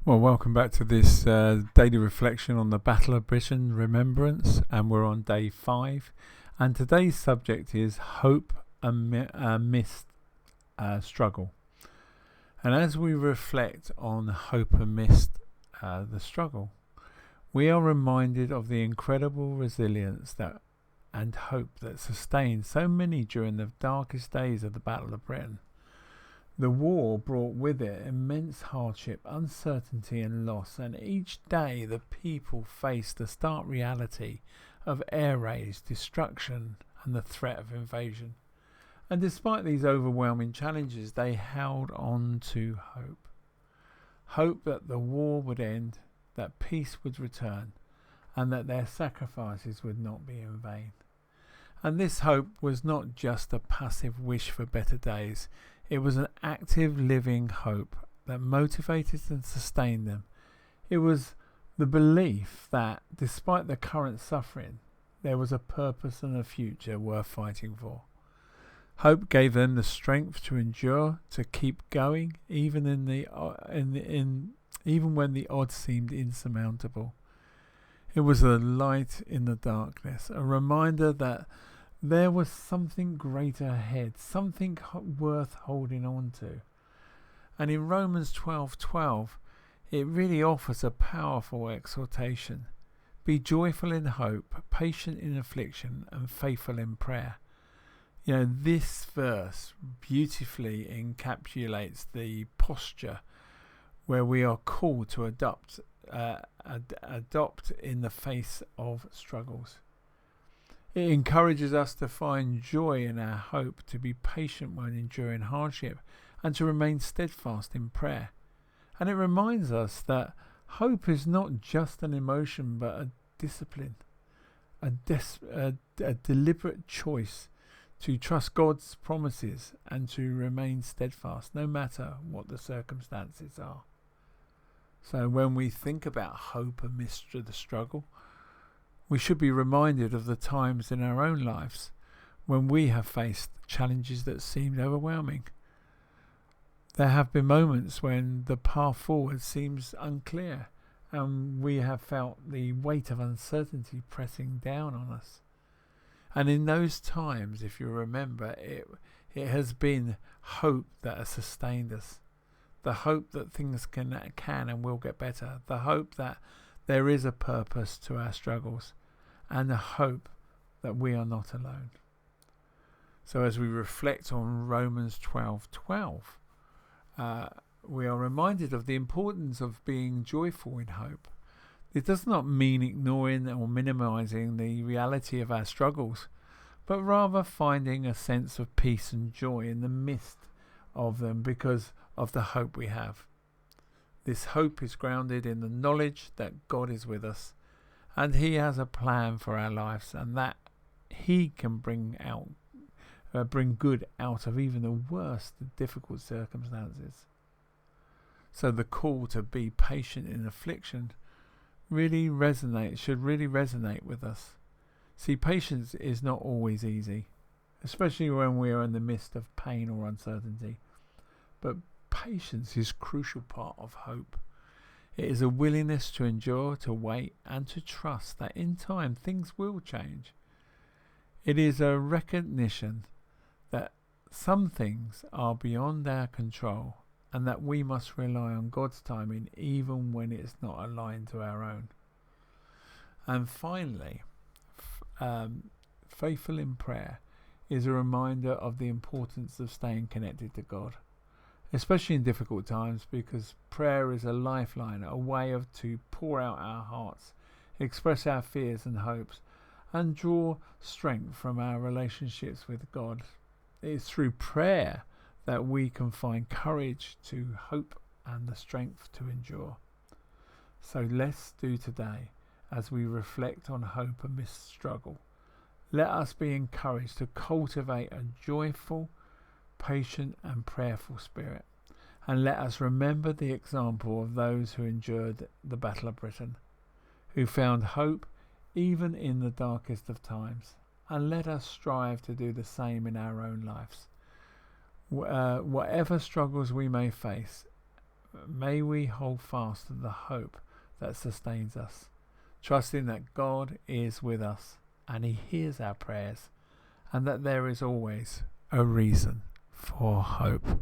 Well, welcome back to this daily reflection on the Battle of Britain Remembrance, and we're on day 5. And today's subject is hope amidst struggle. And as we reflect on hope amidst the struggle, we are reminded of the incredible resilience and hope that sustained so many during the darkest days of the Battle of Britain. The war brought with it immense hardship, uncertainty and loss, and each day the people faced the stark reality of air raids, destruction and the threat of invasion. And despite these overwhelming challenges, they held on to hope. Hope that the war would end, that peace would return, and that their sacrifices would not be in vain. And this hope was not just a passive wish for better days. It was an active, living hope that motivated and sustained them. It was the belief that, despite the current suffering, there was a purpose and a future worth fighting for. Hope gave them the strength to endure, to keep going, even even when the odds seemed insurmountable. It was a light in the darkness, a reminder that there was something greater ahead, something worth holding on to. And in Romans 12:12, it really offers a powerful exhortation. Be joyful in hope, patient in affliction, and faithful in prayer. This verse beautifully encapsulates the posture where we are called to adopt in the face of struggles. It encourages us to find joy in our hope, to be patient when enduring hardship, and to remain steadfast in prayer. And it reminds us that hope is not just an emotion, but a discipline, a deliberate choice to trust God's promises and to remain steadfast, no matter what the circumstances are. So when we think about hope amidst the struggle, we should be reminded of the times in our own lives when we have faced challenges that seemed overwhelming. There have been moments when the path forward seems unclear and we have felt the weight of uncertainty pressing down on us. And in those times, if you remember, it has been hope that has sustained us. The hope that things can and will get better. The hope that there is a purpose to our struggles. And the hope that we are not alone. So as we reflect on Romans 12:12, we are reminded of the importance of being joyful in hope. It does not mean ignoring or minimizing the reality of our struggles, but rather finding a sense of peace and joy in the midst of them because of the hope we have. This hope is grounded in the knowledge that God is with us, and He has a plan for our lives, and that He can bring good out of even the worst difficult circumstances. So the call to be patient in affliction should really resonate with us. See, patience is not always easy, especially when we are in the midst of pain or uncertainty. But patience is a crucial part of hope. It is a willingness to endure, to wait, and to trust that in time things will change. It is a recognition that some things are beyond our control and that we must rely on God's timing even when it's not aligned to our own. And finally, faithful in prayer is a reminder of the importance of staying connected to God, especially in difficult times, because prayer is a lifeline, a way to pour out our hearts, express our fears and hopes, and draw strength from our relationships with God. It is through prayer that we can find courage to hope and the strength to endure. So let's do today, as we reflect on hope amidst struggle. Let us be encouraged to cultivate a joyful, patient and prayerful spirit, and let us remember the example of those who endured the Battle of Britain, who found hope even in the darkest of times, and let us strive to do the same in our own lives. Whatever struggles we may face, may we hold fast to the hope that sustains us, trusting that God is with us and He hears our prayers, and that there is always a reason for hope.